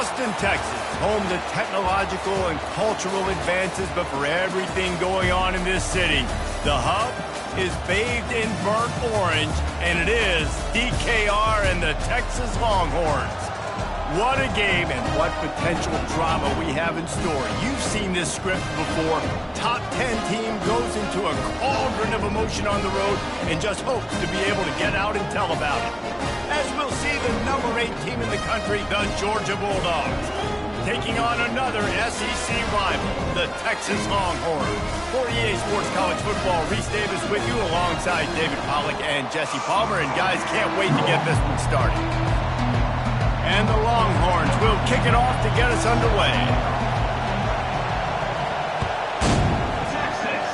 Austin, Texas, home to technological and cultural advances, but for everything going on in this city, the hub is bathed in burnt orange, and it is DKR and the Texas Longhorns. What a game and what potential drama we have in store. You've seen this script before. Top 10 team goes into a cauldron of emotion on the road and just hopes to be able to get out and tell about it. As we'll see the number 8 team in the country, the Georgia Bulldogs, taking on another SEC rival, the Texas Longhorns. For EA Sports College Football, Reese Davis with you alongside David Pollack and Jesse Palmer. And guys, can't wait to get this one started. And the Longhorns will kick it off to get us underway. Texas.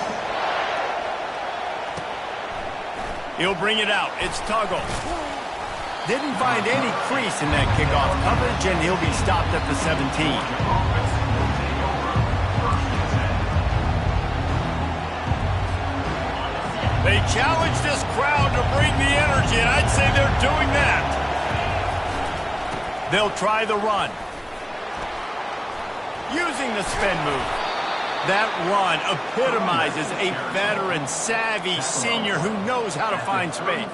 He'll bring it out. It's Tuggle. Didn't find any crease in that kickoff coverage, and he'll be stopped at the 17. They challenge this crowd to bring the energy, and I'd say they're doing that. They'll try the run. Using the spin move. That run epitomizes a veteran, savvy senior who knows how to find space.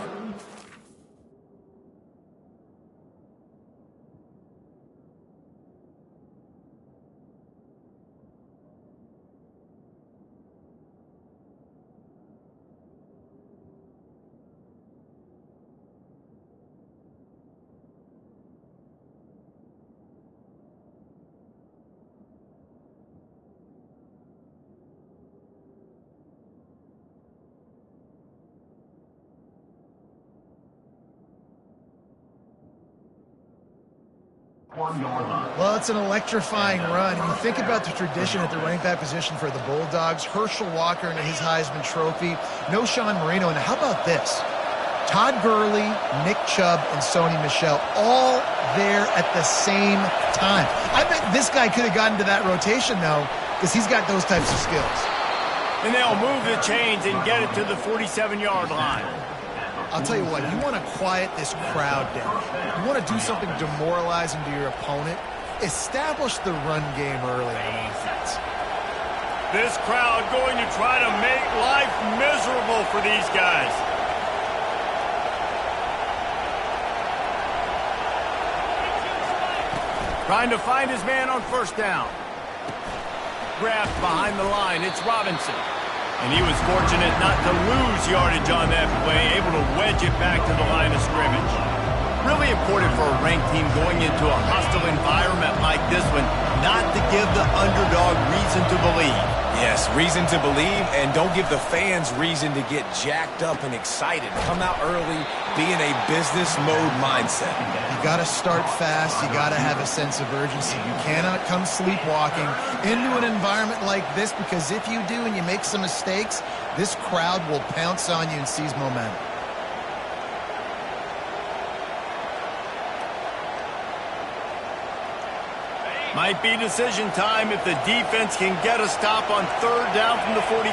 Well, it's an electrifying run. You think about the tradition at the running back position for the Bulldogs. Herschel Walker and his Heisman Trophy. No Sean Marino. And how about this? Todd Gurley, Nick Chubb, and Sony Michel all there at the same time. I bet this guy could have gotten to that rotation, though, because he's got those types of skills. And they'll move the chains and get it to the 47-yard line. I'll tell you what, you want to quiet this crowd down. You want to do something demoralizing to your opponent. Establish the run game early on offense. This crowd going to try to make life miserable for these guys. Trying to find his man on first down. Grabbed behind the line, it's Robinson. And he was fortunate not to lose yardage on that play, able to wedge it back to the line of scrimmage. Really important for a ranked team going into a hostile environment like this one, not to give the underdog reason to believe. Yes, reason to believe, and don't give the fans reason to get jacked up and excited. Come out early, be in a business mode mindset. You got to start fast. You got to have a sense of urgency. You cannot come sleepwalking into an environment like this, because if you do and you make some mistakes, this crowd will pounce on you and seize momentum. Might be decision time if the defense can get a stop on third down from the 45.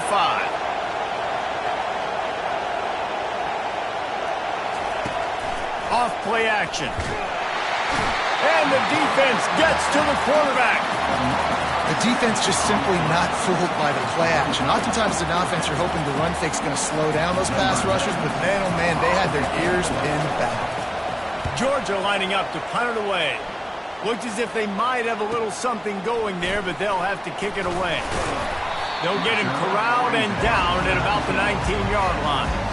Off play action. And the defense gets to the quarterback. The defense just simply not fooled by the play action. Oftentimes, as an offense, you're hoping the run fake's going to slow down those pass rushers, but man, oh man, they had their ears pinned back. Georgia lining up to punt it away. Looks as if they might have a little something going there, but they'll have to kick it away. They'll get him corralled and down at about the 19-yard line.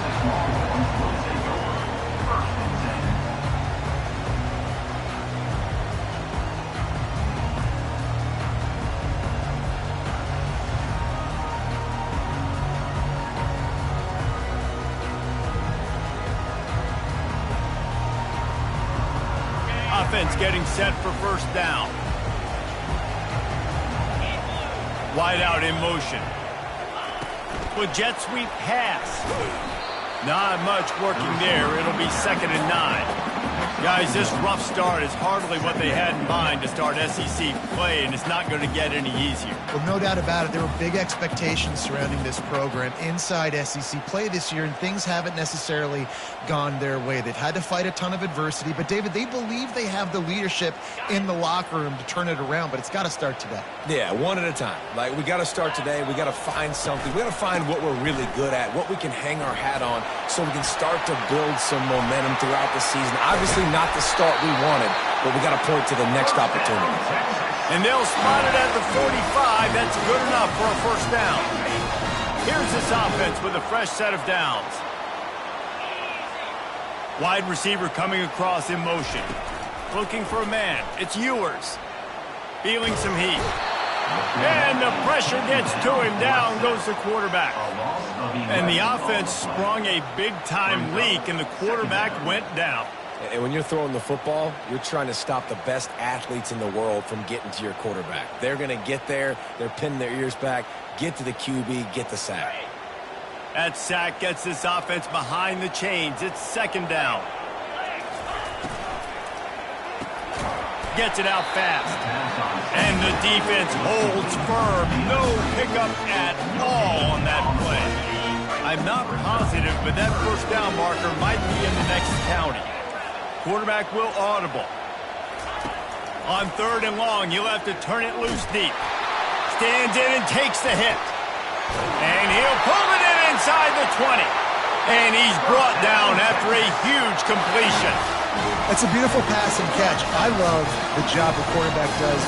Offense getting set for first down. Wide out in motion. With jet sweep pass. Not much working there. It'll be 2nd and 9. Guys, this rough start is hardly what they had in mind to start SEC play, and it's not going to get any easier. Well, no doubt about it. There were big expectations surrounding this program inside SEC play this year, and things haven't necessarily gone their way. They've had to fight a ton of adversity, but, David, they believe they have the leadership in the locker room to turn it around, but it's got to start today. Yeah, one at a time. Like, we got to start today. We got to find something. We got to find what we're really good at, what we can hang our hat on, so we can start to build some momentum throughout the season. Obviously, not the start we wanted, but we got to point to the next opportunity. And they'll spot it at the 45. That's good enough for a first down. Here's this offense with a fresh set of downs. Wide receiver coming across in motion. Looking for a man. It's Ewers. Feeling some heat. And the pressure gets to him. Down goes the quarterback. And the offense sprung a big-time leak, and the quarterback went down. And when you're throwing the football, you're trying to stop the best athletes in the world from getting to your quarterback. They're going to get there. They're pinning their ears back, get to the QB, get the sack. That sack gets this offense behind the chains. It's second down. Gets it out fast. And the defense holds firm. No pickup at all on that play. I'm not positive, but that first down marker might be in the next county. Quarterback will audible. On third and long, you'll have to turn it loose deep. Stands in and takes the hit. And he'll pull it in inside the 20. And he's brought down after a huge completion. That's a beautiful pass and catch. I love the job the quarterback does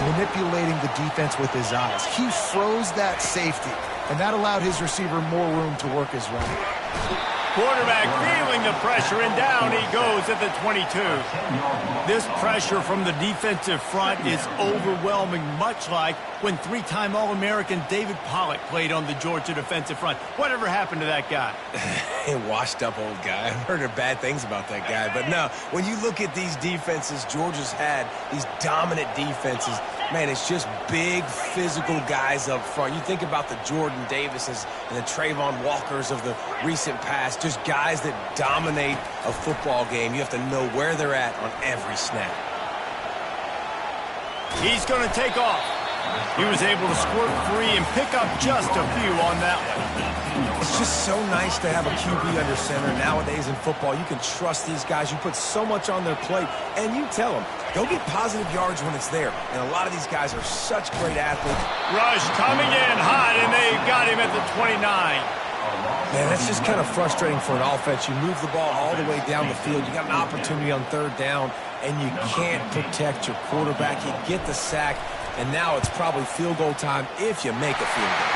manipulating the defense with his eyes. He froze that safety, and that allowed his receiver more room to work his route. Quarterback feeling the pressure, and down he goes at the 22. This pressure from the defensive front is overwhelming, much like when three-time All-American David Pollack played on the Georgia defensive front. Whatever happened to that guy? A washed-up old guy. I've heard bad things about that guy. But no, when you look at these defenses Georgia's had, these dominant defenses, man, it's just big, physical guys up front. You think about the Jordan Davises and the Trayvon Walkers of the recent past, just guys that dominate a football game. You have to know where they're at on every snap. He's going to take off. He was able to squirt free and pick up just a few on that one. It's just so nice to have a QB under center. Nowadays in football, you can trust these guys. You put so much on their plate, and you tell them, go get positive yards when it's there. And a lot of these guys are such great athletes. Rush coming in hot, and they got him at the 29. Man, that's just kind of frustrating for an offense. You move the ball all the way down the field. You got an opportunity on third down, and you can't protect your quarterback. You get the sack, and now it's probably field goal time if you make a field goal.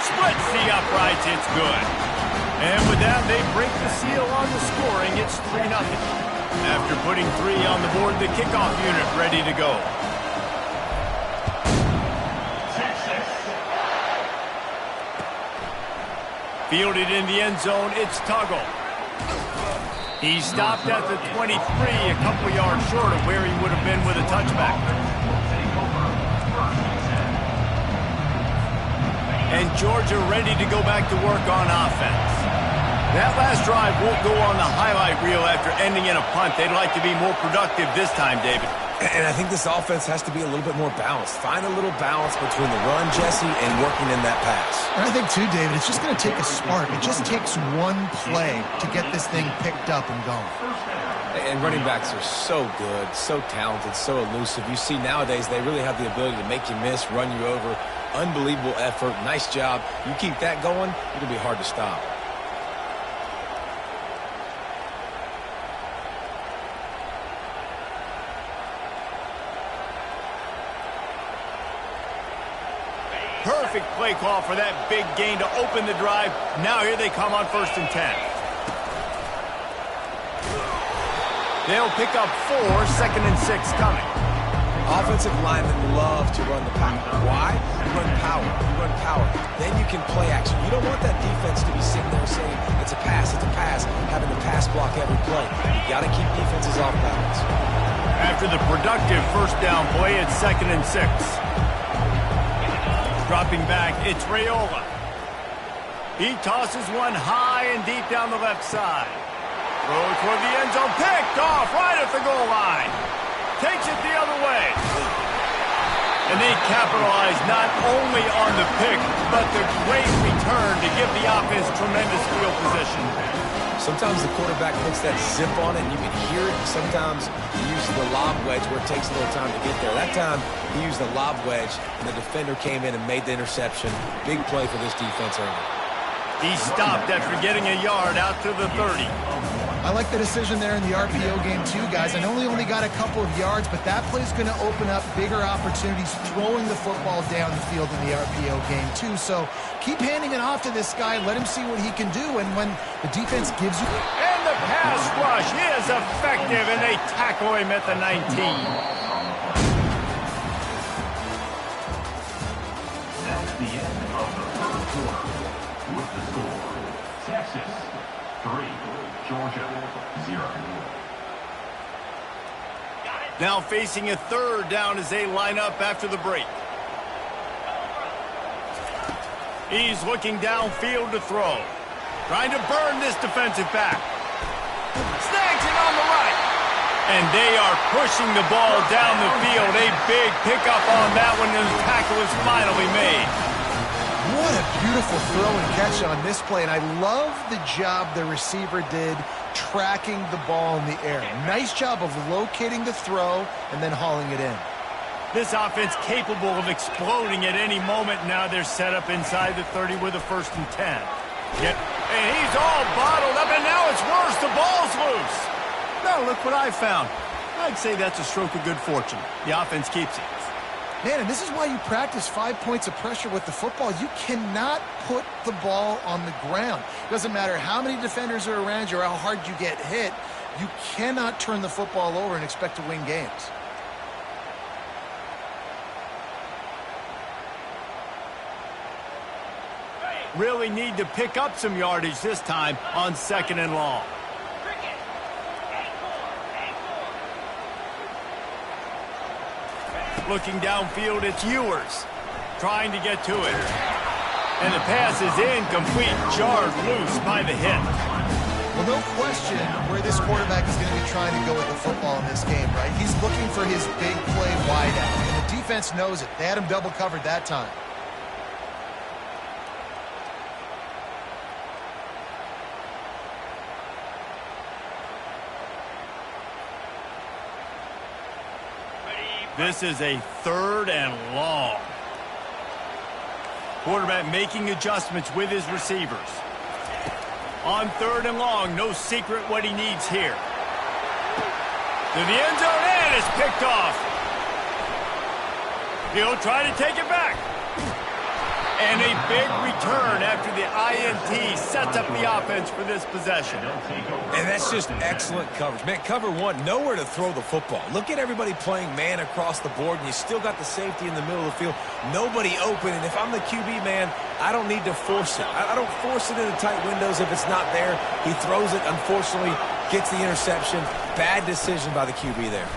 Splits the uprights. It's good. And with that, they break the seal on the scoring. It's 3-0. After putting 3 on the board, the kickoff unit ready to go. Fielded in the end zone, it's Tuggle. He stopped at the 23, a couple yards short of where he would have been with a touchback. And Georgia ready to go back to work on offense. That last drive won't go on the highlight reel after ending in a punt. They'd like to be more productive this time, David. And I think this offense has to be a little bit more balanced. Find a little balance between the run, Jesse, and working in that pass. And I think, too, David, it's just going to take a spark. It just takes one play to get this thing picked up and going. And running backs are so good, so talented, so elusive. You see nowadays they really have the ability to make you miss, run you over. Unbelievable effort. Nice job. You keep that going, it'll be hard to stop. Perfect play call for that big gain to open the drive. Now here they come on 1st and 10. They'll pick up 4, 2nd and 6 coming. Offensive linemen love to run the power. Why? You run power. You run power. Then you can play action. You don't want that defense to be sitting there saying, it's a pass, having to pass block every play. You got to keep defenses off balance. After the productive first down play, it's 2nd and 6. Dropping back, it's Raiola. He tosses one high and deep down the left side. Throw toward the end zone. Picked off right at the goal line. Takes it the other way. And they capitalize not only on the pick, but the great return to give the offense tremendous field position. Sometimes the quarterback puts that zip on it, and you can hear it. Sometimes he uses the lob wedge where it takes a little time to get there. That time, he used the lob wedge, and the defender came in and made the interception. Big play for this defense early. He stopped after getting a yard out to the 30. I like the decision there in the RPO game too, guys. I know he only got a couple of yards, but that play's going to open up bigger opportunities throwing the football down the field in the RPO game too. So keep handing it off to this guy. Let him see what he can do. And when the defense gives you... And the pass rush is effective, and they tackle him at the 19. That's the end of the first quarter. With the score, Texas 3, Georgia 0. Now facing a third down as they line up after the break. He's looking downfield to throw. Trying to burn this defensive back. Snags it on the right. And they are pushing the ball down the field. A big pickup on that one, and the tackle is finally made. What a beautiful throw and catch on this play. And I love the job the receiver did tracking the ball in the air. Nice job of locating the throw and then hauling it in. This offense capable of exploding at any moment. Now they're set up inside the 30 with a 1st and 10. And he's all bottled up, and now it's worse. The ball's loose. Now look what I found. I'd say that's a stroke of good fortune. The offense keeps it. Man, and this is why you practice 5 points of pressure with the football. You cannot put the ball on the ground. Doesn't matter how many defenders are around you or how hard you get hit. You cannot turn the football over and expect to win games. Really need to pick up some yardage this time on 2nd and long. Looking downfield, it's Ewers. Trying to get to it. And the pass is incomplete. Jarred loose by the hit. Well, no question where this quarterback is going to be trying to go with the football in this game, right? He's looking for his big play wide out. And the defense knows it. They had him double covered that time. This is a 3rd and long. Quarterback making adjustments with his receivers. On 3rd and long, no secret what he needs here. To the end zone, and it's picked off. He'll try to take it back. And a big return after the INT sets up the offense for this possession. And that's just excellent coverage. Man, cover one, nowhere to throw the football. Look at everybody playing man across the board, and you still got the safety in the middle of the field. Nobody open, and if I'm the QB, man, I don't need to force it. I don't force it into tight windows if it's not there. He throws it, unfortunately, gets the interception. Bad decision by the QB there.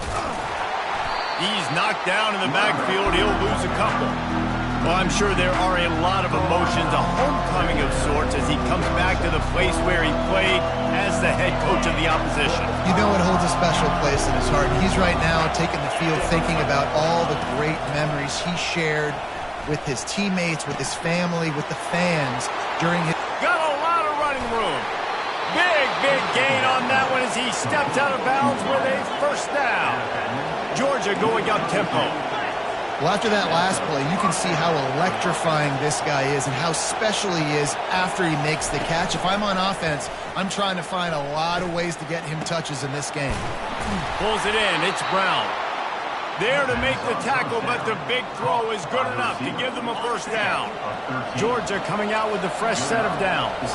He's knocked down in the backfield. He'll lose a couple. Well, I'm sure there are a lot of emotions, a homecoming of sorts as he comes back to the place where he played as the head coach of the opposition. You know it holds a special place in his heart. He's right now taking the field thinking about all the great memories he shared with his teammates, with his family, with the fans during his... Got a lot of running room. Big gain on that one as he stepped out of bounds with a 1st down. Georgia going up tempo. Well, after that last play, you can see how electrifying this guy is and how special he is after he makes the catch. If I'm on offense, I'm trying to find a lot of ways to get him touches in this game. Pulls it in. It's Brown. There to make the tackle, but the big throw is good enough to give them a 1st down. Georgia coming out with a fresh set of downs.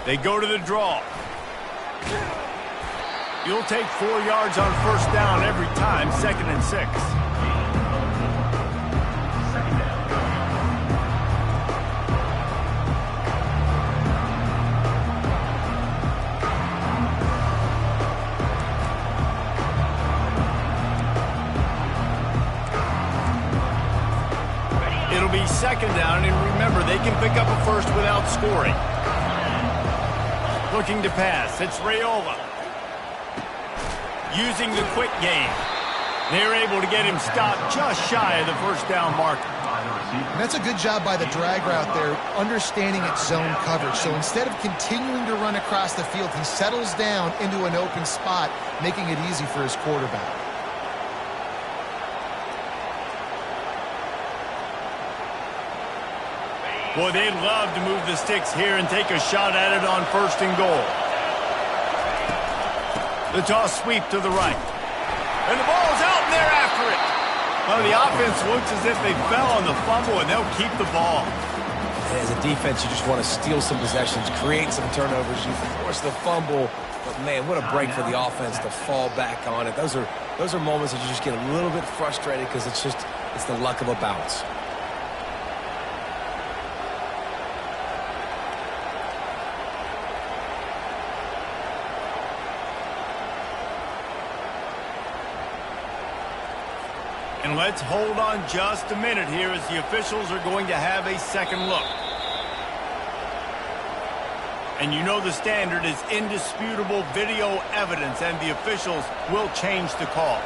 They go to the draw. You'll take 4 yards on 1st down every time, 2nd and 6. second down, and remember, they can pick up a first without scoring. Looking to pass. It's Raiola. Using the quick game. They're able to get him stopped just shy of the first down marker. And that's a good job by the drag route there, understanding its zone coverage. So instead of continuing to run across the field, he settles down into an open spot, making it easy for his quarterback. Boy, they'd love to move the sticks here and take a shot at it on 1st and goal. The toss sweep to the right. And the ball's out, and they're after it. Well, the offense looks as if they fell on the fumble, and they'll keep the ball. As a defense, you just want to steal some possessions, create some turnovers. You force the fumble. But, man, what a break for the offense to fall back on it. Those are moments that you just get a little bit frustrated because it's the luck of a bounce. And let's hold on just a minute here as the officials are going to have a second look. And you know the standard is indisputable video evidence, and the officials will change the call.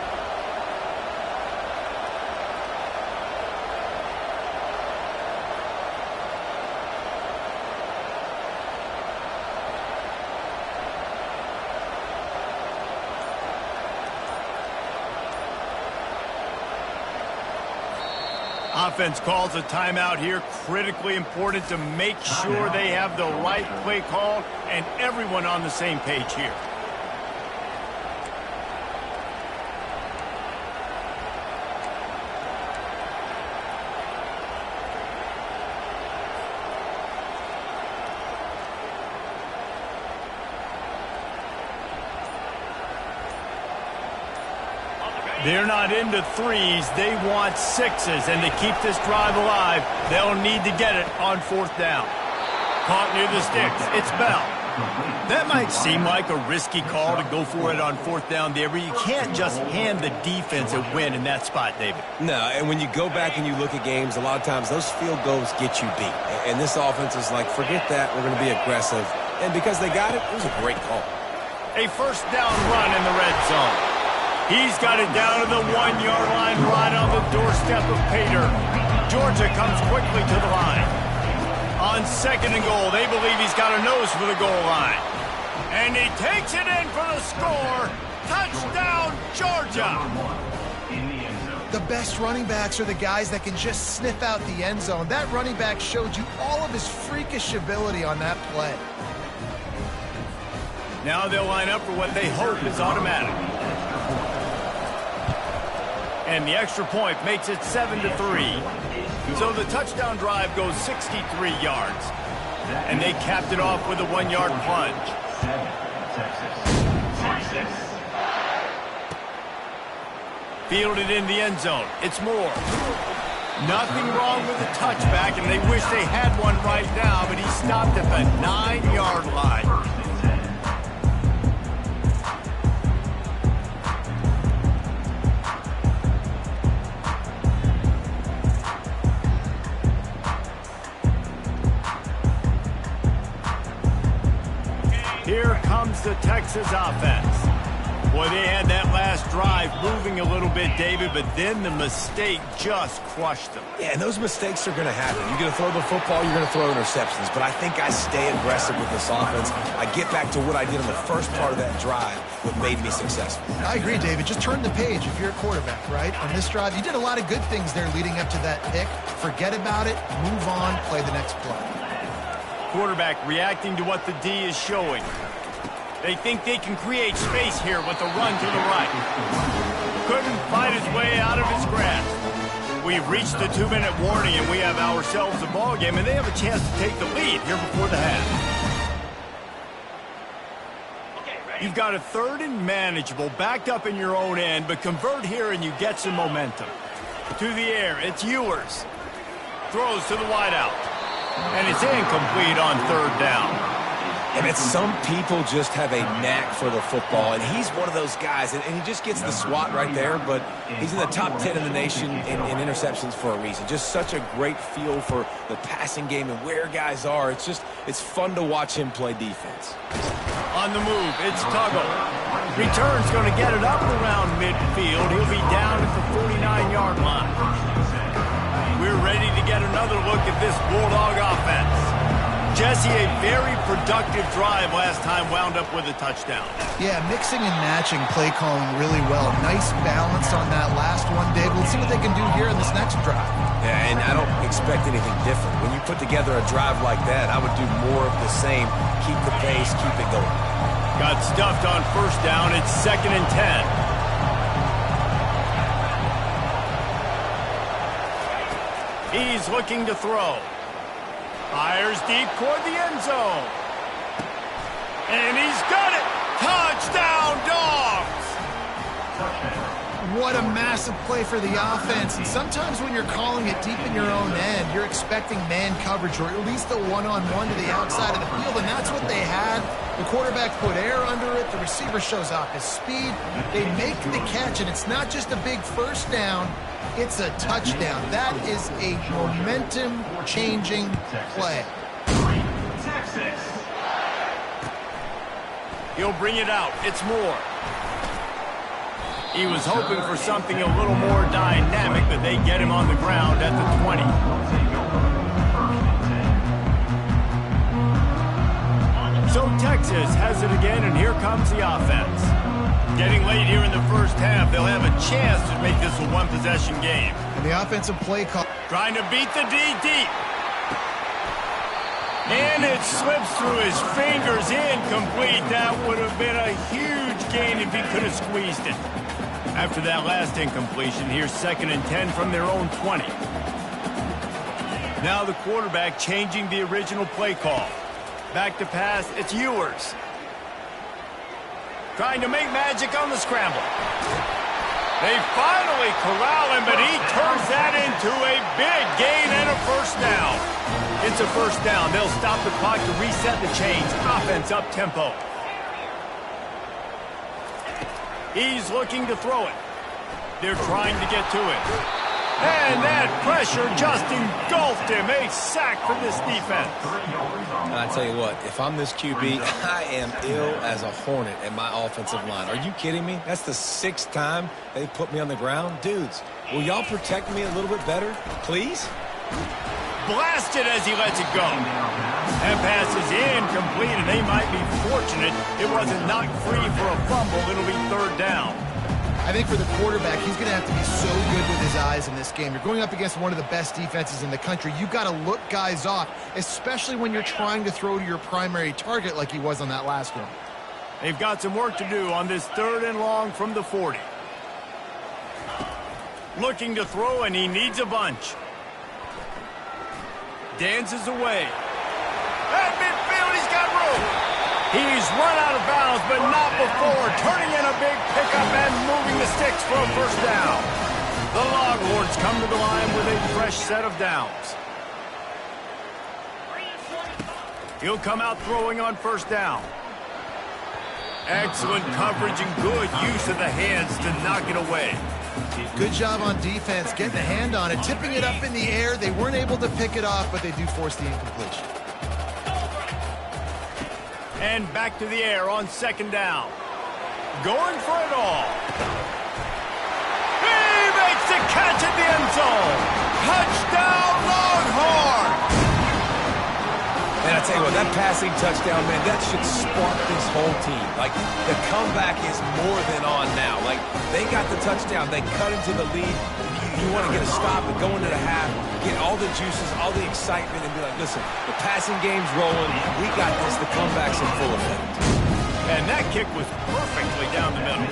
Offense calls a timeout here. Critically important to make sure they have the right play call and everyone on the same page here. They're not into threes. They want sixes. And to keep this drive alive, they'll need to get it on 4th down. Caught near the sticks. It's Bell. That might seem like a risky call to go for it on 4th down there, but you can't just hand the defense a win in that spot, David. No, and when you go back and you look at games, a lot of times those field goals get you beat. And this offense is like, forget that. We're going to be aggressive. And because they got it, it was a great call. A 1st down run in the red zone. He's got it down to the 1-yard line right on the doorstep of Pater. Georgia comes quickly to the line. On 2nd and goal, they believe he's got a nose for the goal line. And he takes it in for the score. Touchdown, Georgia. The best running backs are the guys that can just sniff out the end zone. That running back showed you all of his freakish ability on that play. Now they'll line up for what they hope is automatic. And the extra point makes it 7-3. So the touchdown drive goes 63 yards. And they capped it off with a 1-yard plunge. Fielded in the end zone. It's Moore. Nothing wrong with the touchback, and they wish they had one right now, but he stopped at the 9-yard line. Here comes the Texas offense. Boy, they had that last drive moving a little bit, David, but then the mistake just crushed them. Yeah, and those mistakes are going to happen. You're going to throw the football, you're going to throw interceptions. But I think I stay aggressive with this offense. I get back to what I did in the first part of that drive, what made me successful. I agree, David. Just turn the page if you're a quarterback, right? On this drive, you did a lot of good things there leading up to that pick. Forget about it, move on, play the next play. Quarterback reacting to what the D is showing. They think they can create space here with a run to the right. Couldn't fight his way out of his grasp. We've reached the 2-minute warning, and we have ourselves a ball game, and they have a chance to take the lead here before the half. You've got a 3rd and manageable, backed up in your own end, but convert here and you get some momentum. To the air, it's Ewers. Throws to the wideout. And it's incomplete on 3rd down. And some people just have a knack for the football, and he's one of those guys, and he just gets the swat right there, but he's in the top 10 in the nation in interceptions for a reason. Just such a great feel for the passing game and where guys are. It's fun to watch him play defense. On the move, it's Tuggle. Return's going to get it up around midfield. He'll be down at the 49-yard line. We're ready to get another look at this Bulldog offense. Jesse, a very productive drive last time, wound up with a touchdown. Yeah, mixing and matching play calling really well. Nice balance on that last one, Dave. Let's see what they can do here in this next drive. Yeah, and I don't expect anything different. When you put together a drive like that, I would do more of the same. Keep the pace, keep it going. Got stuffed on first down. It's 2nd and 10. He's looking to throw. Fires deep toward the end zone. And he's got it! Touchdown, Dogs! What a massive play for the offense. And sometimes when you're calling it deep in your own end, you're expecting man coverage or at least a one-on-one to the outside of the field, and that's what they had. The quarterback put air under it. The receiver shows off his speed. They make the catch, and it's not just a big first down. It's a touchdown. That is a momentum-changing play. Texas. He'll bring it out. It's Moore. He was hoping for something a little more dynamic, but they get him on the ground at the 20. So Texas has it again, and here comes the offense. Getting late here in the first half, they'll have a chance to make this a one-possession game. And the offensive play call. Trying to beat the D deep. And it slips through his fingers, incomplete. That would have been a huge gain if he could have squeezed it. After that last incompletion, here's 2nd and 10 from their own 20. Now the quarterback changing the original play call. Back to pass, it's Ewers. Trying to make magic on the scramble. They finally corral him, but he turns that into a big gain and a first down. It's a first down. They'll stop the clock to reset the chains. Offense up tempo. He's looking to throw it. They're trying to get to it. And that pressure just engulfed him. A sack for this defense. I tell you what, if I'm this QB, I am ill as a hornet at my offensive line. Are you kidding me? That's the 6th time they put me on the ground. Dudes, will y'all protect me a little bit better, please? Blasted as he lets it go. That pass is incomplete, and they might be fortunate it wasn't knocked free for a fumble. It'll be 3rd down. I think for the quarterback, he's going to have to be so good with his eyes in this game. You're going up against one of the best defenses in the country. You've got to look guys off, especially when you're trying to throw to your primary target like he was on that last one. They've got some work to do on this 3rd and long from the 40. Looking to throw, and he needs a bunch. Dances away. At midfield, he's got room. He's run out of bounds, but not before. Turning in a big pickup and moving the sticks for a first down. The Longhorns come to the line with a fresh set of downs. He'll come out throwing on first down. Excellent coverage and good use of the hands to knock it away. Good job on defense, getting a hand on it, tipping it up in the air. They weren't able to pick it off, but they do force the incompletion. And back to the air on 2nd down. Going for it all. He makes the catch at the end zone. Touchdown, Longhorns! And I tell you what, that passing touchdown, man, that should spark this whole team. Like, the comeback is more than on now. Like, they got the touchdown. They cut into the lead. You want to get a stop and go into the half, get all the juices, all the excitement, and be like, listen, the passing game's rolling. We got this. The comeback's in full effect. And that kick was perfectly down the middle.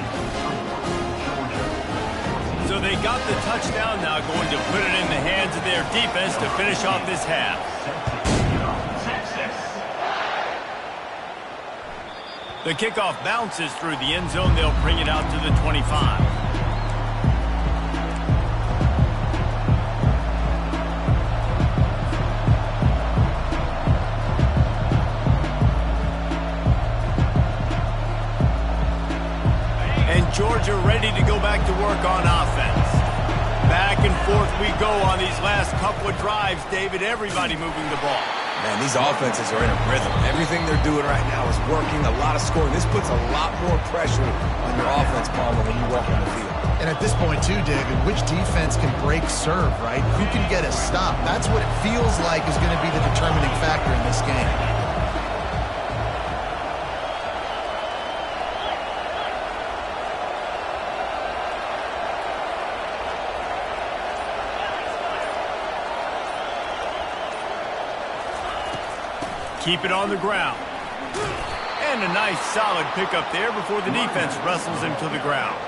So they got the touchdown now, going to put it in the hands of their defense to finish off this half. The kickoff bounces through the end zone. They'll bring it out to the 25. we go on these last couple of drives, David. Everybody moving the ball. Man, these offenses are in a rhythm. Everything they're doing right now is working, a lot of scoring. This puts a lot more pressure on your offense, Palmer, when you walk on the field. And at this point, too, David, which defense can break serve, right? Who can get a stop? That's what it feels like is going to be the determining factor in this game. Keep it on the ground. And a nice solid pickup there before the defense wrestles him to the ground.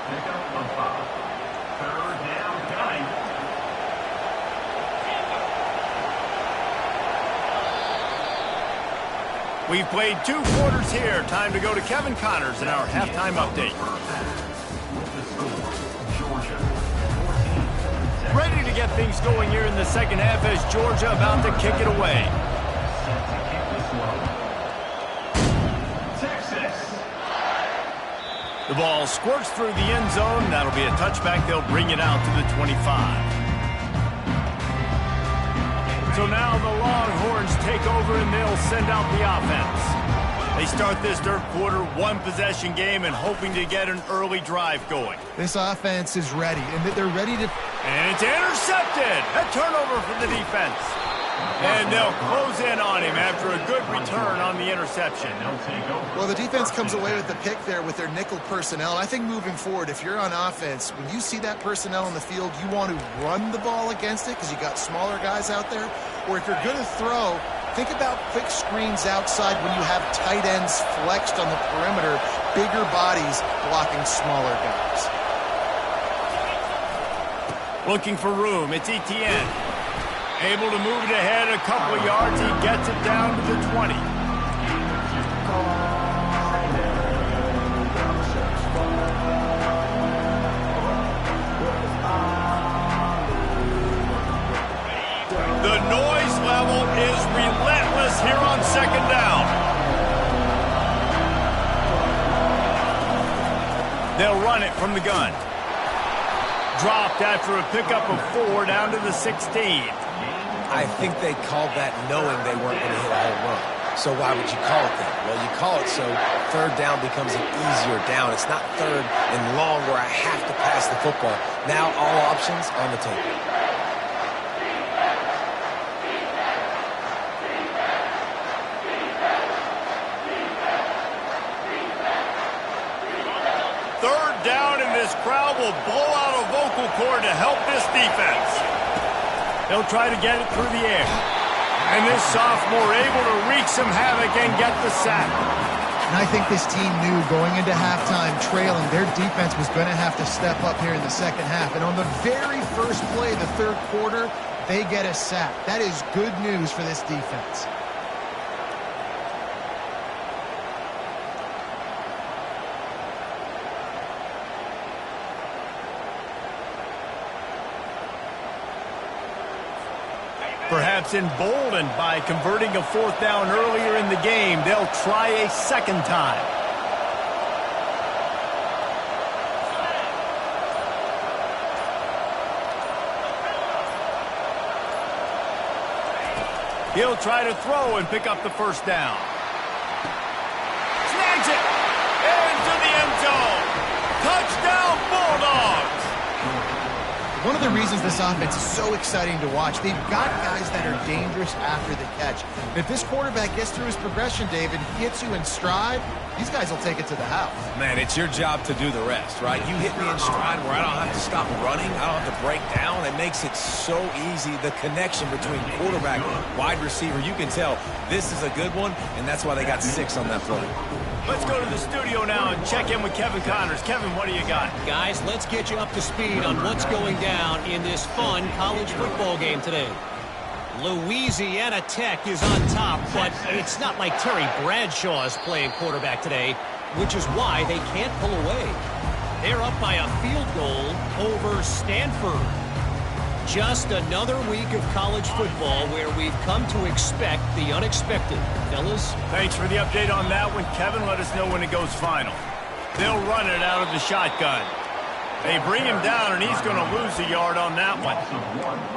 Pickup of 5. Third down, gunning. We've played 2 quarters here. Time to go to Kevin Connors in our halftime update. With the score, Georgia 14. Ready to get things going here in the second half as Georgia about to kick it away. Set to kick this one. Texas. The ball squirts through the end zone. That'll be a touchback. They'll bring it out to the 25. So now the Longhorns take over and they'll send out the offense. They start this third quarter, 1-possession game and hoping to get an early drive going. This offense is ready, and they're ready to... And it's intercepted. A turnover for the defense. And they'll close in on him after a good return on the interception. Well, the defense comes away with the pick there with their nickel personnel. I think moving forward, if you're on offense, when you see that personnel on the field, you want to run the ball against it because you got smaller guys out there. Or if you're going to throw, think about quick screens outside when you have tight ends flexed on the perimeter, bigger bodies blocking smaller guys. Looking for room. It's Etienne. Able to move it ahead a couple of yards. He gets it down to the 20. The noise level is relentless here on second down. They'll run it from the gun. Dropped after a pickup of 4 down to the 16. I think they called that knowing they weren't going to hit a home run. So why would you call it that? Well, you call it so third down becomes an easier down. It's not third and long where I have to pass the football. Now all options on the table. Third down, and this crowd will blow out a vocal cord to help this defense. They'll try to get it through the air. And this sophomore able to wreak some havoc and get the sack. And I think this team knew going into halftime trailing, their defense was going to have to step up here in the second half. And on the very first play, the third quarter, they get a sack. That is good news for this defense. Perhaps emboldened by converting a 4th down earlier in the game, they'll try a second time. He'll try to throw and pick up the first down. Snags it! Into the end zone! Touchdown, Bulldogs! One of the reasons this offense is so exciting to watch, they've got guys that are dangerous after the catch. And if this quarterback gets through his progression, David, hits you in stride, these guys will take it to the house. Man, it's your job to do the rest, right? You hit me in stride where I don't have to stop running. I don't have to break down. It makes it so easy. The connection between quarterback and wide receiver, you can tell this is a good one, and that's why they got 6 on that play. Let's go to the studio now and check in with Kevin Connors. Kevin, what do you got? Guys, let's get you up to speed on what's going down in this fun college football game today. Louisiana Tech is on top, but it's not like Terry Bradshaw is playing quarterback today, which is why they can't pull away. They're up by a field goal over Stanford. Just another week of college football where we've come to expect the unexpected. Fellas? Thanks for the update on that one, Kevin. Let us know when it goes final. They'll run it out of the shotgun. They bring him down, and he's going to lose a yard on that one.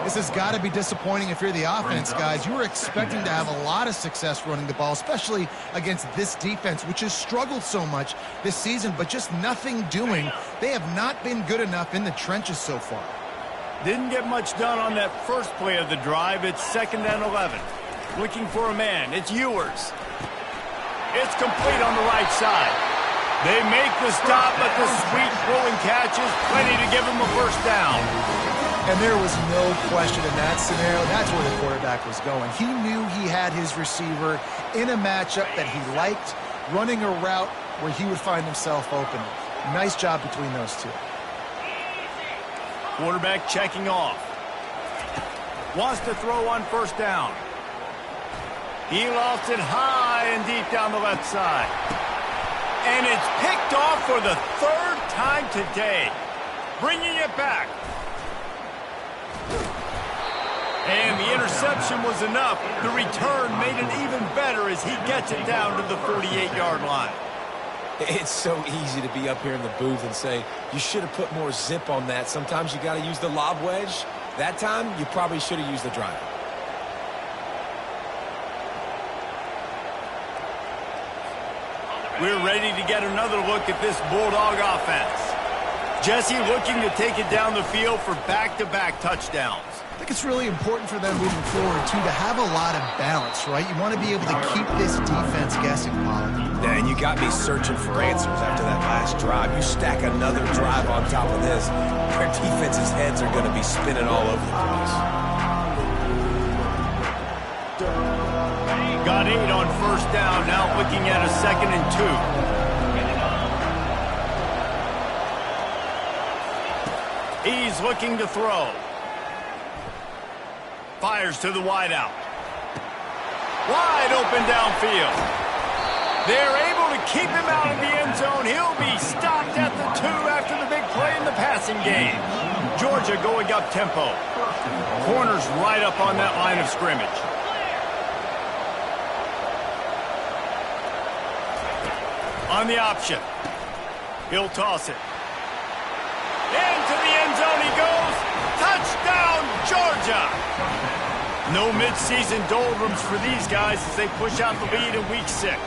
This has got to be disappointing if you're the offense, guys. You were expecting to have a lot of success running the ball, especially against this defense, which has struggled so much this season, but just nothing doing. They have not been good enough in the trenches so far. Didn't get much done on that first play of the drive. It's 2nd and 11. Looking for a man. It's Ewers. It's complete on the right side. They make the stop, but the sweet throwing catch is plenty to give him a first down. And there was no question in that scenario. That's where the quarterback was going. He knew he had his receiver in a matchup that he liked, running a route where he would find himself open. Nice job between those two. Quarterback checking off. Wants to throw on first down. He lost it high and deep down the left side. And it's picked off for the 3rd time today. Bringing it back. And the interception was enough. The return made it even better as he gets it down to the 48-yard line. It's so easy to be up here in the booth and say, you should have put more zip on that. Sometimes you got to use the lob wedge. That time, you probably should have used the driver. We're ready to get another look at this Bulldog offense. Jesse looking to take it down the field for back-to-back touchdowns. I think it's really important for them moving forward, too, to have a lot of balance, right? You want to be able to keep this defense guessing, Pollard. Yeah, and you got me searching for answers after that last drive. You stack another drive on top of this, their defense's heads are going to be spinning all over the place. Got 8 on first down, now looking at a 2nd and 2. He's looking to throw. Fires to the wideout. Wide open downfield. They're able to keep him out of the end zone. He'll be stopped at the 2 after the big play in the passing game. Georgia going up tempo. Corners right up on that line of scrimmage. On the option. He'll toss it. Into the end zone he goes. Touchdown, Georgia! No midseason doldrums for these guys as they push out the lead in Week 6.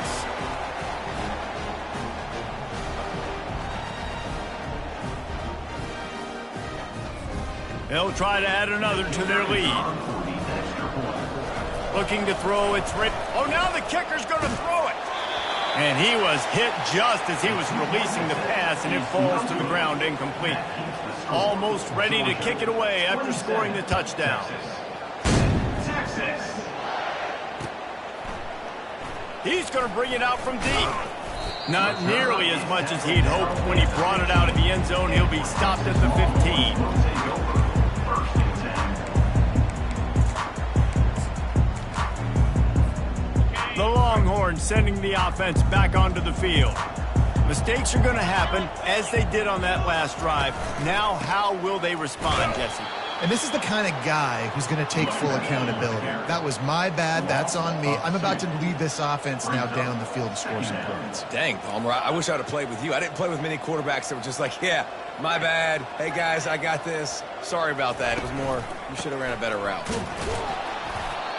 They'll try to add another to their lead. Looking to throw, it's Rick. Oh, now the kicker's going to throw it. And he was hit just as he was releasing the pass, and it falls to the ground incomplete. Almost ready to kick it away after scoring the touchdown. He's going to bring it out from deep. Not nearly as much as he'd hoped when he brought it out of the end zone. He'll be stopped at the 15. The Longhorns sending the offense back onto the field. Mistakes are going to happen, as they did on that last drive. Now, how will they respond, Jesse? And this is the kind of guy who's going to take full accountability. That was my bad. That's on me. I'm about to lead this offense now down the field and score some points. Dang, Palmer, I wish I would have played with you. I didn't play with many quarterbacks that were just like, yeah, my bad. Hey, guys, I got this. Sorry about that. It was more, you should have ran a better route.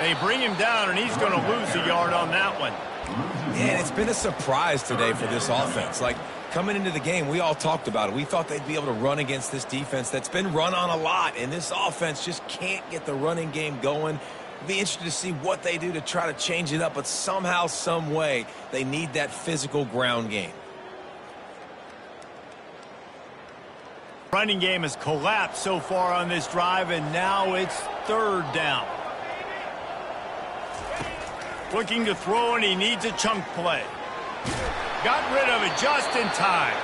They bring him down, and he's going to lose a yard on that one. Yeah, and it's been a surprise today for this offense. Like, coming into the game, we all talked about it. We thought they'd be able to run against this defense that's been run on a lot, and this offense just can't get the running game going. It'll be interesting to see what they do to try to change it up, but somehow, some way, they need that physical ground game. Running game has collapsed so far on this drive, and now it's 3rd down. Looking to throw, and he needs a chunk play. Got rid of it just in time.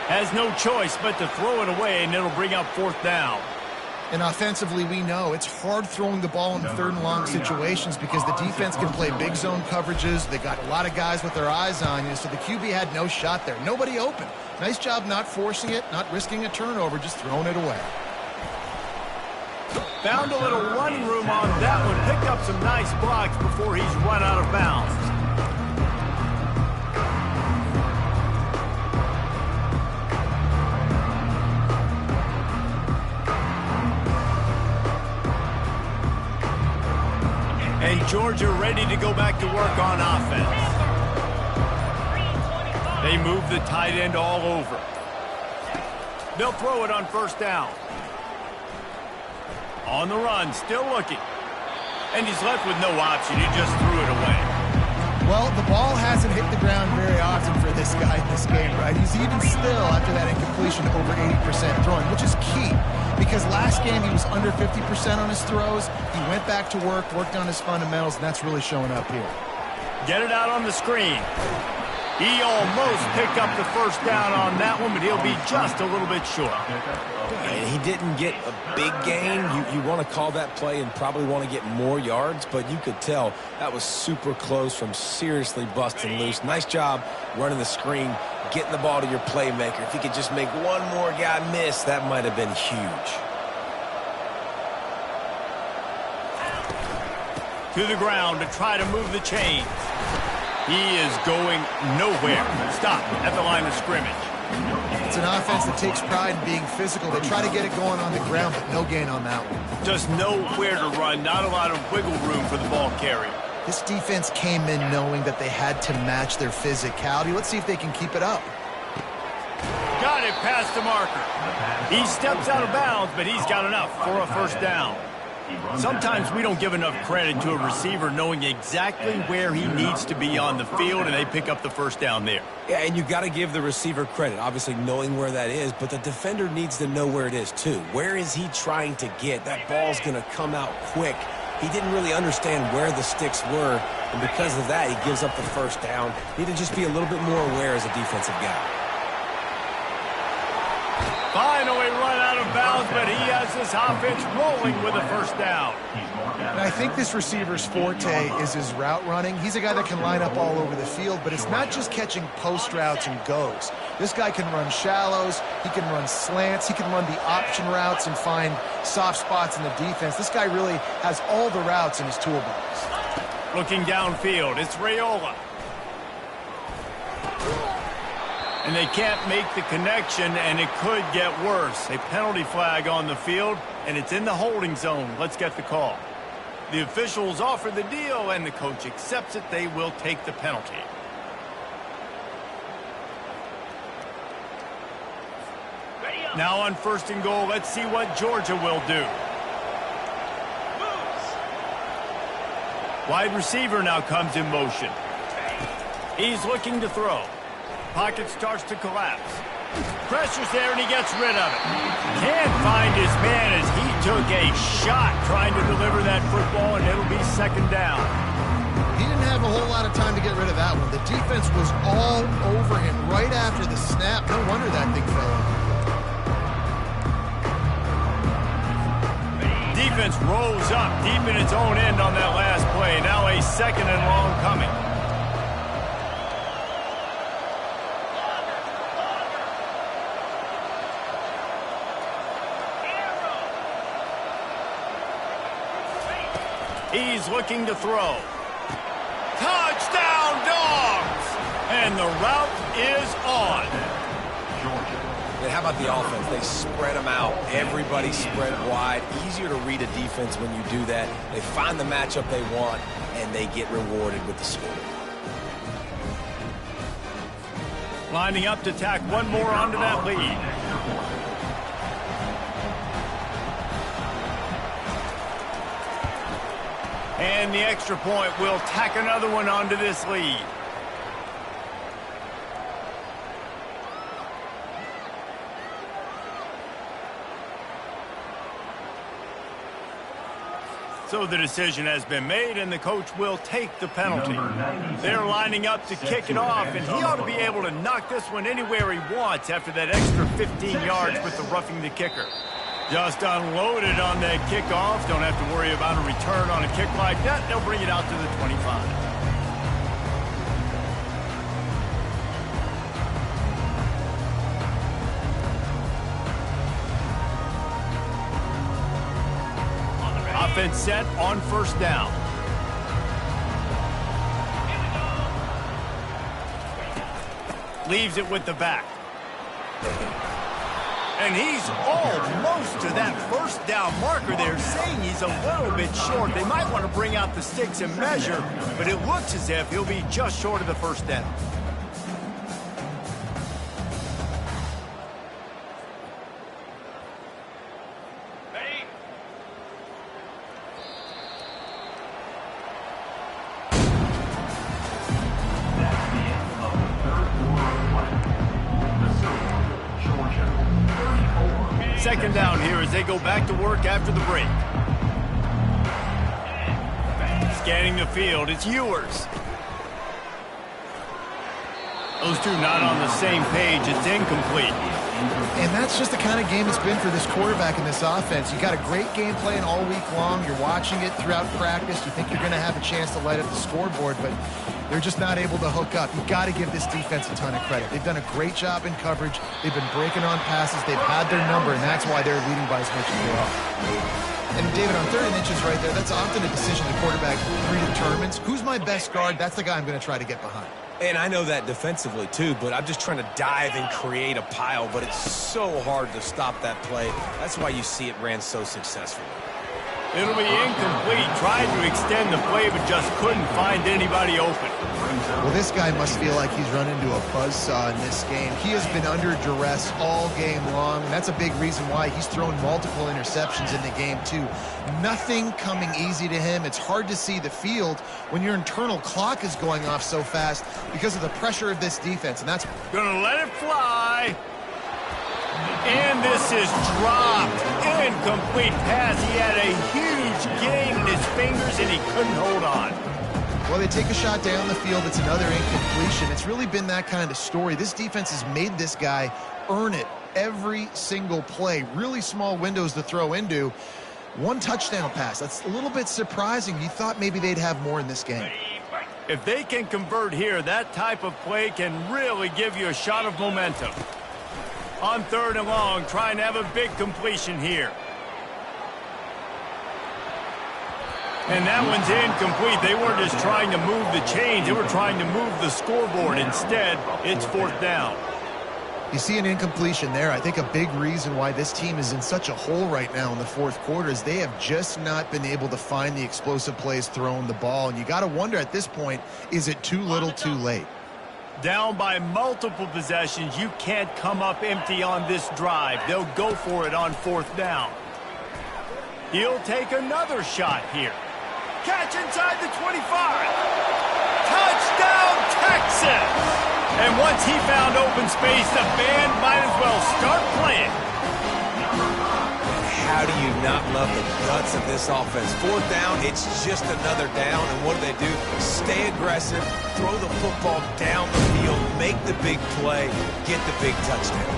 Has no choice but to throw it away, and it'll bring up 4th down. And offensively, we know it's hard throwing the ball in 3rd and long situations because the defense can play big zone coverages. They got a lot of guys with their eyes on you, so the QB had no shot there. Nobody open. Nice job not forcing it, not risking a turnover, just throwing it away. Found a little running room on that one. Picked up some nice blocks before he's run out of bounds. And Georgia ready to go back to work on offense. They move the tight end all over. They'll throw it on first down. On the run, still looking. And he's left with no option. He just threw it away. Well, the ball hasn't hit the ground very often for this guy in this game, right? He's even still, after that incompletion, over 80% throwing, which is key. Because last game he was under 50% on his throws. He went back to work, worked on his fundamentals, and that's really showing up here. Get it out on the screen. He almost picked up the first down on that one, but he'll be just a little bit short. And he didn't get a big gain. You want to call that play and probably want to get more yards, but you could tell that was super close from seriously busting loose. Nice job running the screen, getting the ball to your playmaker. If he could just make one more guy miss, that might have been huge. To the ground to try to move the chains. He is going nowhere. Stop at the line of scrimmage. It's an offense that takes pride in being physical. They try to get it going on the ground, but no gain on that one. Just nowhere to run. Not a lot of wiggle room for the ball carrier. This defense came in knowing that they had to match their physicality. Let's see if they can keep it up. Got it past the marker. He steps out of bounds, but he's got enough for a first down. Sometimes we don't give enough credit to a receiver knowing exactly where he needs to be on the field, and they pick up the first down there. Yeah, and you got to give the receiver credit, obviously knowing where that is, but the defender needs to know where it is too. Where is he trying to get? That ball's going to come out quick. He didn't really understand where the sticks were, and because of that, he gives up the first down. Need to just be a little bit more aware as a defensive guy. Finally run out of bounds, but he has this offense rolling with a first down. And I think this receiver's forte is his route running. He's a guy that can line up all over the field, but it's not just catching post routes and goes. This guy can run shallows, he can run slants, he can run the option routes and find soft spots in the defense. This guy really has all the routes in his toolbox. Looking downfield, it's Raiola. And they can't make the connection, and it could get worse. A penalty flag on the field, and it's in the holding zone. Let's get the call. The officials offer the deal, and the coach accepts it. They will take the penalty. Now on first and goal, let's see what Georgia will do. Wide receiver now comes in motion. He's looking to throw. Pocket starts to collapse. Pressure's there, and he gets rid of it. Can't find his man as he took a shot trying to deliver that football, and it'll be second down. He didn't have a whole lot of time to get rid of that one. The defense was all over him right after the snap. No wonder that thing fell. Defense rolls up deep in its own end on that last play. Now a second and long coming. He's looking to throw. Touchdown, Dogs! And the route is on. And how about the offense? They spread them out. Everybody spread wide. Easier to read a defense when you do that. They find the matchup they want, and they get rewarded with the score. Lining up to tack one more onto that lead. And the extra point will tack another one onto this lead. So the decision has been made, and the coach will take the penalty. They're lining up to kick it off, and he ought to be able to knock this one anywhere he wants after that extra 15 yards with the roughing the kicker. Just unloaded on that kickoff. Don't have to worry about a return on a kick like that. They'll bring it out to the 25. Offense set on first down. Leaves it with the back. And he's almost to that first down marker there, saying he's a little bit short. They might want to bring out the sticks and measure, but it looks as if he'll be just short of the first down. Second down here as they go back to work after the break. Scanning the field, it's Ewers. Those two not on the same page. It's incomplete. And that's just the kind of game it's been for this quarterback in this offense. You got a great game plan all week long. You're watching it throughout practice. You think you're going to have a chance to light up the scoreboard, but they're just not able to hook up. You've got to give this defense a ton of credit. They've done a great job in coverage. They've been breaking on passes. They've had their number, and that's why they're leading by as much as they are. And David, on 3rd and inches right there, that's often a decision the quarterback predetermines. Who's my best guard? That's the guy I'm going to try to get behind. And I know that defensively, too, but I'm just trying to dive and create a pile, but it's so hard to stop that play. That's why you see it ran so successfully. It'll be incomplete. Tried to extend the play, but just couldn't find anybody open. Well, this guy must feel like he's run into a buzzsaw in this game. He has been under duress all game long, and that's a big reason why he's thrown multiple interceptions in the game, too. Nothing coming easy to him. It's hard to see the field when your internal clock is going off so fast because of the pressure of this defense, and that's gonna let it fly. And this is dropped. Incomplete pass. He had a huge gain in his fingers, and he couldn't hold on. Well, they take a shot down the field. It's another incompletion. It's really been that kind of story. This defense has made this guy earn it every single play. Really small windows to throw into. One touchdown pass. That's a little bit surprising. You thought maybe they'd have more in this game. If they can convert here, that type of play can really give you a shot of momentum. On 3rd and long, trying to have a big completion here. And that one's incomplete. They weren't just trying to move the chains. They were trying to move the scoreboard. Instead, it's 4th down. You see an incompletion there. I think a big reason why this team is in such a hole right now in the 4th quarter is they have just not been able to find the explosive plays throwing the ball. And you got to wonder at this point, is it too little too late? Down by multiple possessions, you can't come up empty on this drive. They'll go for it on 4th down. He'll take another shot here. Catch inside the 25. Touchdown, Texas! And once he found open space, the band might as well start playing. How do you not love the guts of this offense? 4th down, it's just another down, and what do? Stay aggressive, throw the football down the field, make the big play, get the big touchdown.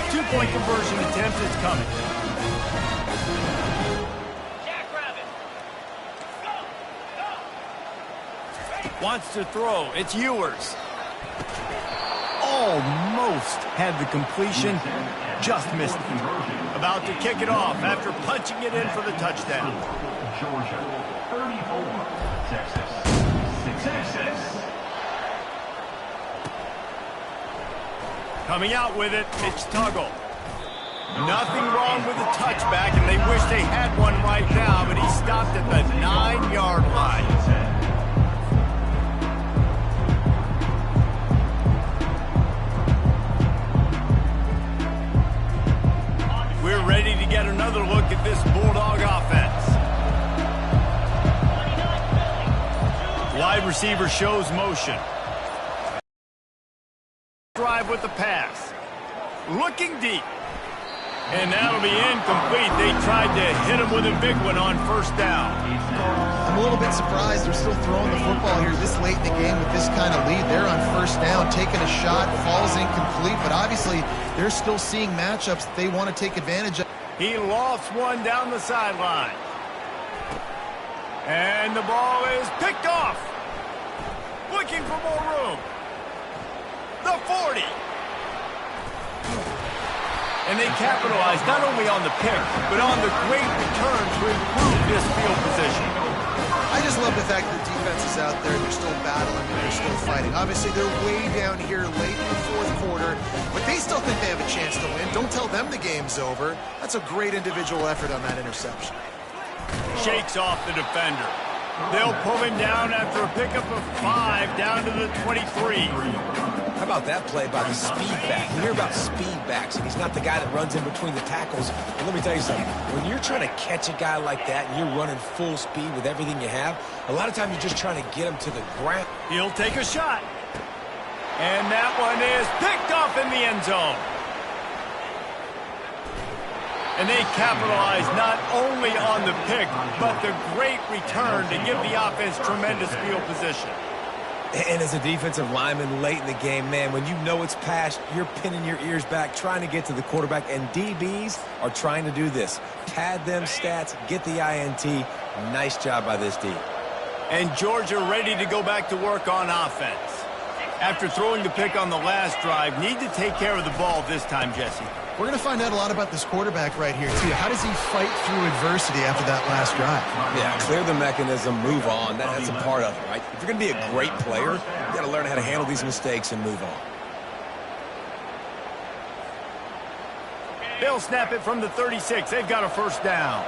2-point conversion attempt is coming. Wants to throw. It's Ewers. Almost had the completion. Just missed it. About to kick it off after punching it in for the touchdown. Georgia, 34. Texas, 6. Coming out with it, it's Tuggle. Nothing wrong with the touchback, and they wish they had one right now, but he stopped at the 9-yard line. We're ready to get another look at this Bulldog offense. Wide receiver shows motion. Drive with the pass. Looking deep. And that'll be incomplete. They tried to hit him with a big one on 1st down. I'm a little bit surprised they're still throwing the football here this late in the game with this kind of lead. They're on 1st down, taking a shot, falls incomplete, but obviously they're still seeing matchups that they want to take advantage of. He lofts one down the sideline. And the ball is picked off. Looking for more room. The 40. And they capitalize not only on the pick, but on the great return to improve this field position. I just love the the fact that the defense is out there, they're still battling and they're still fighting. Obviously, they're way down here late in the fourth quarter, but they still think they have a chance to win. Don't tell them the game's over. That's a great individual effort on that interception. Shakes off the defender. They'll pull him down after a pickup of 5 down to the 23. How about that play by the speed back? You hear about speed backs, and he's not the guy that runs in between the tackles. But let me tell you something. When you're trying to catch a guy like that and you're running full speed with everything you have, a lot of times you're just trying to get him to the ground. He'll take a shot. And that one is picked off in the end zone. And they capitalize not only on the pick, but the great return to give the offense tremendous field position. And as a defensive lineman late in the game, man, when you know it's past, you're pinning your ears back, trying to get to the quarterback, and DBs are trying to do this. Pad them stats, get the INT. Nice job by this D. And Georgia ready to go back to work on offense. After throwing the pick on the last drive, need to take care of the ball this time, Jesse. We're going to find out a lot about this quarterback right here, too. How does he fight through adversity after that last drive? Yeah, clear the mechanism, move on. That's a part of it, right? If you're going to be a great player, you got to learn how to handle these mistakes and move on. They'll snap it from the 36. They've got a first down.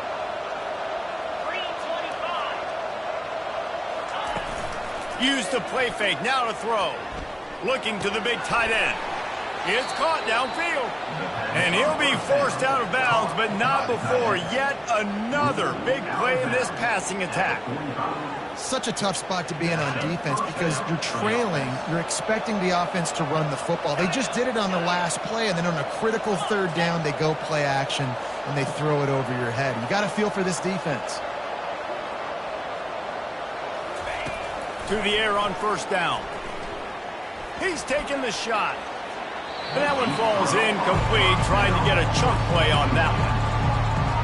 Use the play fake. Now to throw. Looking to the big tight end. It's caught downfield. And he'll be forced out of bounds, but not before yet another big play in this passing attack. Such a tough spot to be in on defense because you're trailing. You're expecting the offense to run the football. They just did it on the last play, and then on a critical third down, they go play action, and they throw it over your head. You got to feel for this defense. To the air on first down. He's taking the shot. And that one falls incomplete, trying to get a chunk play on that one.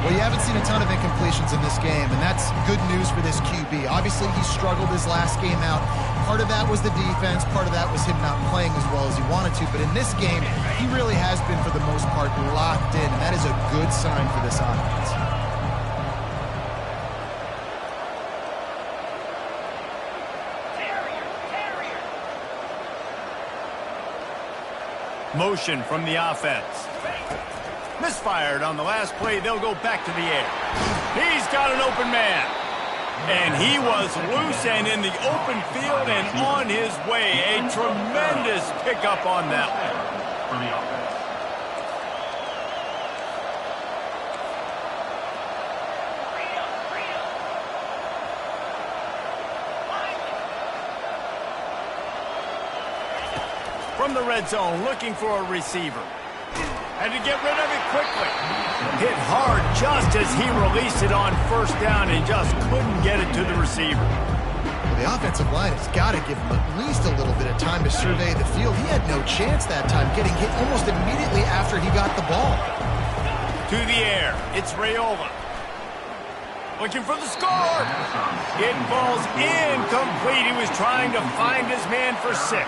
Well, you haven't seen a ton of incompletions in this game, and that's good news for this QB. Obviously, he struggled his last game out. Part of that was the defense. Part of that was him not playing as well as he wanted to. But in this game, he really has been, for the most part, locked in, and that is a good sign for this offense. Motion from the offense. Misfired on the last play. They'll go back to the air. He's got an open man. And he was loose and in the open field and on his way. A tremendous pickup on that one. For the offense. From the red zone, looking for a receiver. Had to get rid of it quickly. Hit hard just as he released it on first down and just couldn't get it to the receiver. Well, the offensive line has got to give him at least a little bit of time to survey the field. He had no chance that time, getting hit almost immediately after he got the ball. To the air, it's Raiola. Looking for the score. It falls incomplete. He was trying to find his man for 6.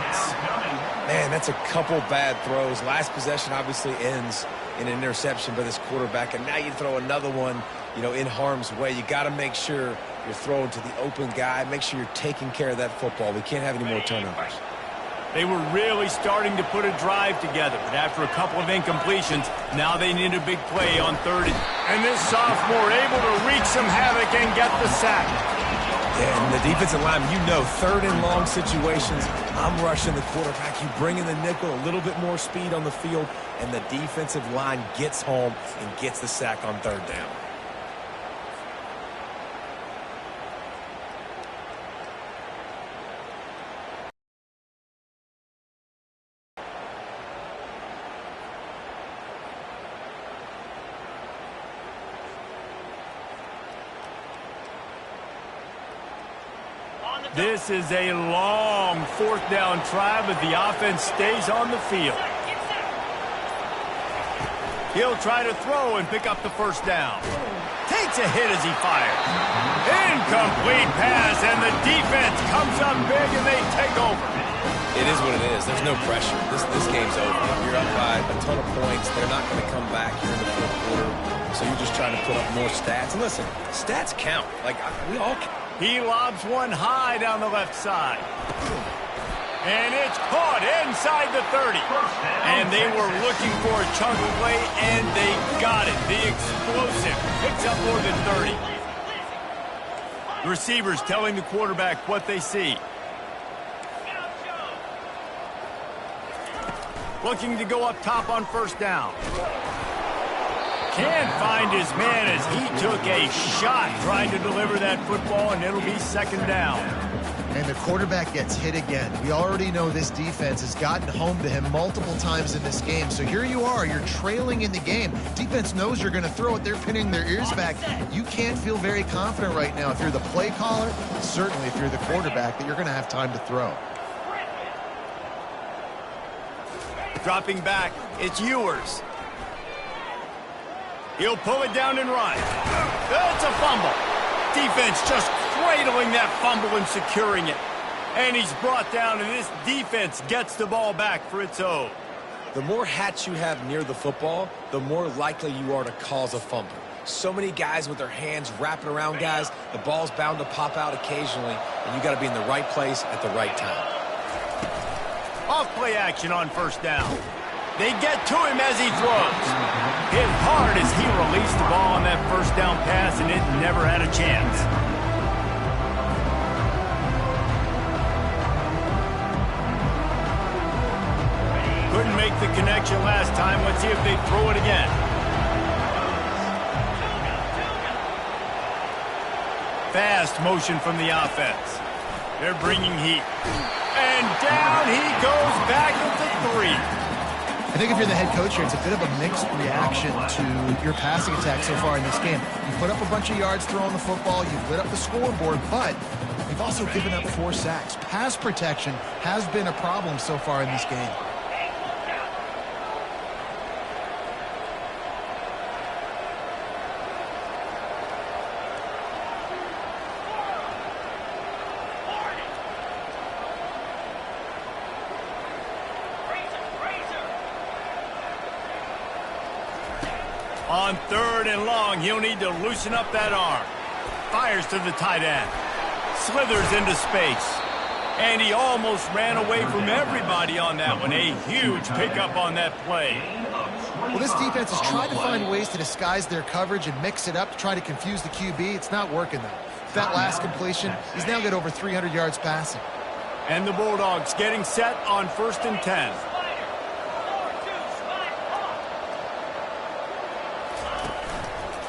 Man, that's a couple bad throws. Last possession obviously ends in an interception by this quarterback, and now you throw another one, in harm's way. You got to make sure you're throwing to the open guy. Make sure you're taking care of that football. We can't have any more turnovers. They were really starting to put a drive together, but after a couple of incompletions, now they need a big play on third. And this sophomore able to wreak some havoc and get the sack. Yeah, and the defensive line, third and long situations, I'm rushing the quarterback. You bring in the nickel, a little bit more speed on the field, and the defensive line gets home and gets the sack on third down. This is a long fourth down try, but the offense stays on the field. He'll try to throw and pick up the first down. Takes a hit as he fires. Incomplete pass, and the defense comes up big, and they take over. It is what it is. There's no pressure. This game's over. You're up by a ton of points. They're not going to come back here in the fourth quarter, so you're just trying to put up more stats. And listen, stats count. We all He lobs one high down the left side. And it's caught inside the 30. And they were looking for a chunk of play, and they got it. The explosive picks up more than 30. The receivers telling the quarterback what they see. Looking to go up top on first down. Can't find his man as he took a shot trying to deliver that football, and it'll be second down. And the quarterback gets hit again. We already know this defense has gotten home to him multiple times in this game. So here you are, you're trailing in the game. Defense knows you're going to throw it. They're pinning their ears back. You can't feel very confident right now if you're the play caller, certainly if you're the quarterback, that you're going to have time to throw. Dropping back, it's Ewers. He'll pull it down and run. It's a fumble. Defense just cradling that fumble and securing it. And he's brought down, and this defense gets the ball back for its own. The more hats you have near the football, the more likely you are to cause a fumble. So many guys with their hands wrapping around guys, the ball's bound to pop out occasionally, and you got to be in the right place at the right time. Off play action on first down. They get to him as he throws. Hit hard as he released the ball on that first down pass, and it never had a chance. Couldn't make the connection last time. Let's see if they throw it again. Fast motion from the offense. They're bringing heat. And down he goes back at the 3. I think if you're the head coach here, it's a bit of a mixed reaction to your passing attack so far in this game. You put up a bunch of yards throwing the football, you've lit up the scoreboard, but you've also given up 4 sacks. Pass protection has been a problem so far in this game. On 3rd and long, he'll need to loosen up that arm. Fires to the tight end. Slithers into space. And he almost ran away from everybody on that one. A huge pickup on that play. Well, this defense has tried to find ways to disguise their coverage and mix it up to try to confuse the QB. It's not working, though. That last completion, he's now got over 300 yards passing. And the Bulldogs getting set on 1st and 10.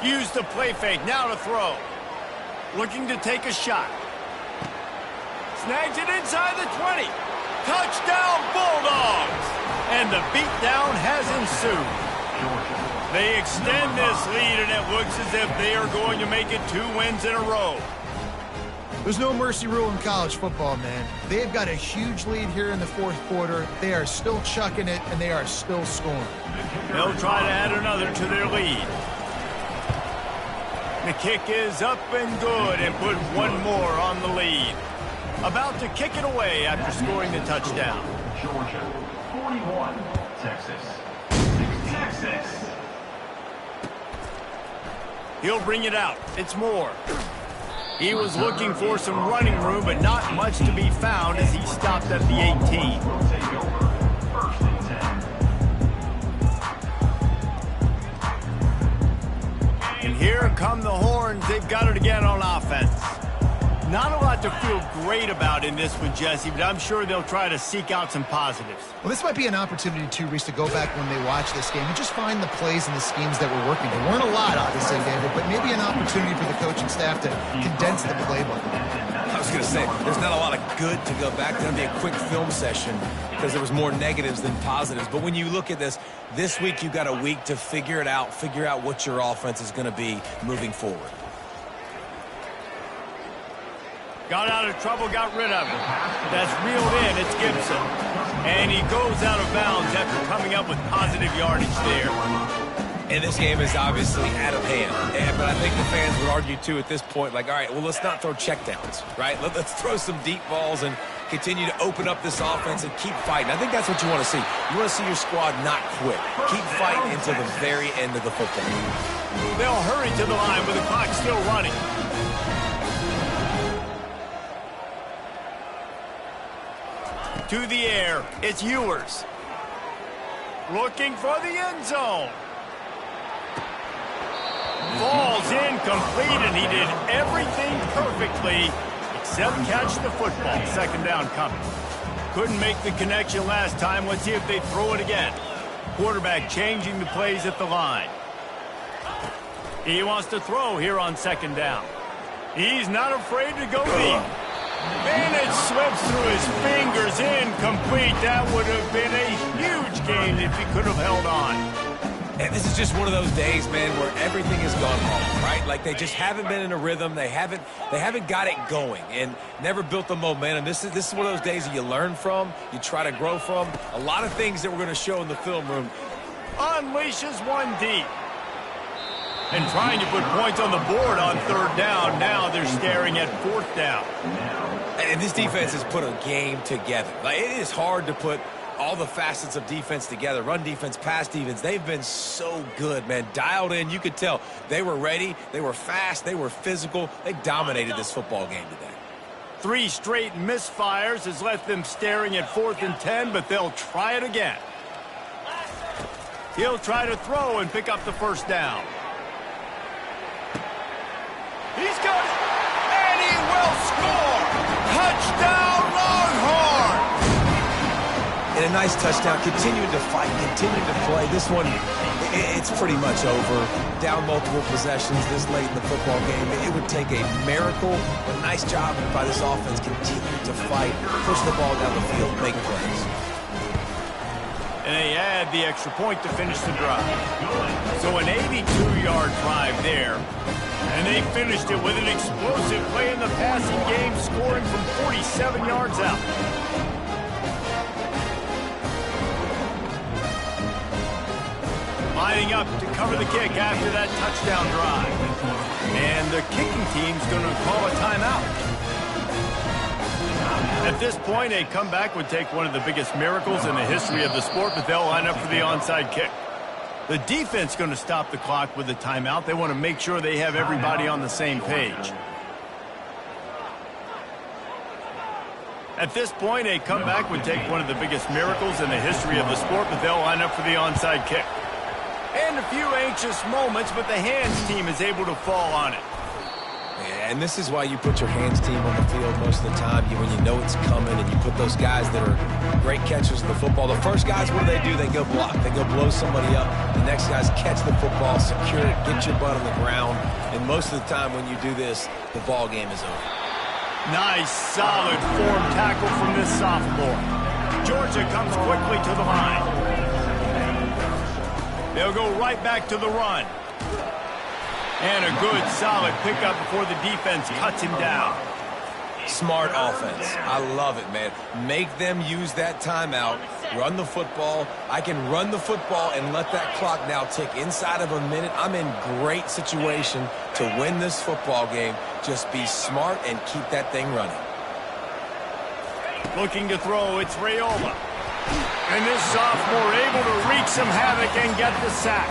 Use the play fake, now to throw. Looking to take a shot. Snags it inside the 20. Touchdown, Bulldogs! And the beatdown has ensued. They extend this lead, and it looks as if they are going to make it 2 wins in a row. There's no mercy rule in college football, man. They've got a huge lead here in the 4th quarter. They are still chucking it, and they are still scoring. They'll try to add another to their lead. The kick is up and good and put 1 more on the lead. About to kick it away after scoring the touchdown. Georgia, 41. Texas. Texas. He'll bring it out. It's Moore. He was looking for some running room, but not much to be found as he stopped at the 18. Will take over. 1st and 10. And here come the horns. They've got it again on offense. Not a lot to feel great about in this one, Jesse, but I'm sure they'll try to seek out some positives. Well, this might be an opportunity, too, Reese, to go back when they watch this game and just find the plays and the schemes that were working. There weren't a lot, obviously, David, but maybe an opportunity for the coaching staff to condense the playbook. I was going to say, there's not a lot of good to go back. There'll be a quick film session because there was more negatives than positives. But when you look at this week you've got a week to figure it out, figure out what your offense is going to be moving forward. Got out of trouble, got rid of it. That's reeled in, it's Gibson. And he goes out of bounds after coming up with positive yardage there. And this game is obviously out of hand. But I think the fans would argue, too, at this point, like, all right, well, let's not throw checkdowns, right? Let's throw some deep balls and continue to open up this offense and keep fighting. I think that's what you want to see. You want to see your squad not quit. Keep fighting until the very end of the football. They'll hurry to the line with the clock still running. to the air. It's Ewers. Looking for the end zone. Falls incomplete, and he did everything perfectly except catch the football. Second down coming. Couldn't make the connection last time. Let's see if they throw it again. Quarterback changing the plays at the line. He wants to throw here on second down. He's not afraid to go deep. And it slips through his fingers, incomplete. That would have been a huge gain if he could have held on. And this is just one of those days, man, where everything has gone wrong, right? Like they just haven't been in a rhythm. They haven't got it going and never built the momentum. This is one of those days that you learn from, you try to grow from. A lot of things that we're going to show in the film room. Unleashes one deep. And trying to put points on the board on third down. Now they're staring at fourth down. And this defense has put a game together. Like, it is hard to put all the facets of defense together. Run defense, pass defense. They've been so good, man. Dialed in. You could tell they were ready. They were fast. They were physical. They dominated this football game today. 3 straight misfires has left them staring at 4th and 10, but they'll try it again. He'll try to throw and pick up the first down. He's got it, and he will score! Touchdown, Longhorns! And a nice touchdown, continuing to fight, continuing to play. This one, it's pretty much over. Down multiple possessions this late in the football game. It would take a miracle, but nice job by this offense. Continue to fight, push the ball down the field, make plays. And they add the extra point to finish the drive. So an 82-yard drive there. And they finished it with an explosive play in the passing game, scoring from 47 yards out. Lining up to cover the kick after that touchdown drive. And the kicking team's going to call a timeout. At this point, a comeback would take one of the biggest miracles in the history of the sport, but they'll line up for the onside kick. The defense going to stop the clock with a timeout. They want to make sure they have everybody on the same page. At this point, a comeback would take one of the biggest miracles in the history of the sport, but they'll line up for the onside kick. And a few anxious moments, but the hands team is able to fall on it. Yeah, and this is why you put your hands team on the field most of the time. When you know it's coming, and you put those guys that are great catchers of the football. The first guys, what do? They go block. They go blow somebody up. The next guys catch the football, secure it, get your butt on the ground. And most of the time when you do this, the ball game is over. Nice, solid form tackle from this sophomore. Georgia comes quickly to the line. They'll go right back to the run. And a good, solid pickup before the defense cuts him down. Smart offense. I love it, man. Make them use that timeout. Run the football. I can run the football and let that clock now tick inside of a minute. I'm in great situation to win this football game. Just be smart and keep that thing running. Looking to throw, it's Raiola. And this sophomore able to wreak some havoc and get the sack.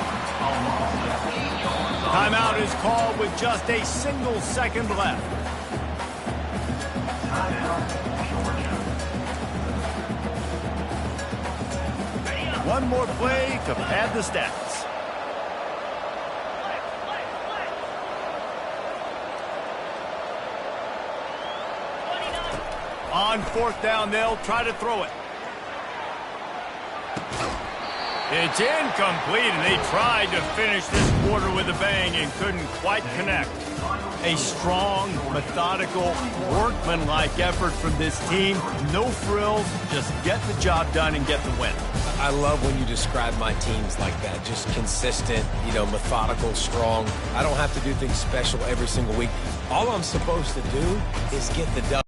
Timeout is called with just a single second left. One more play to pad the stats. On fourth down, they'll try to throw it. It's incomplete, and they tried to finish this quarter with a bang and couldn't quite connect. A strong, methodical, workmanlike effort from this team. No frills, just get the job done and get the win. I love when you describe my teams like that. Just consistent, methodical, strong. I don't have to do things special every single week. All I'm supposed to do is get the dub.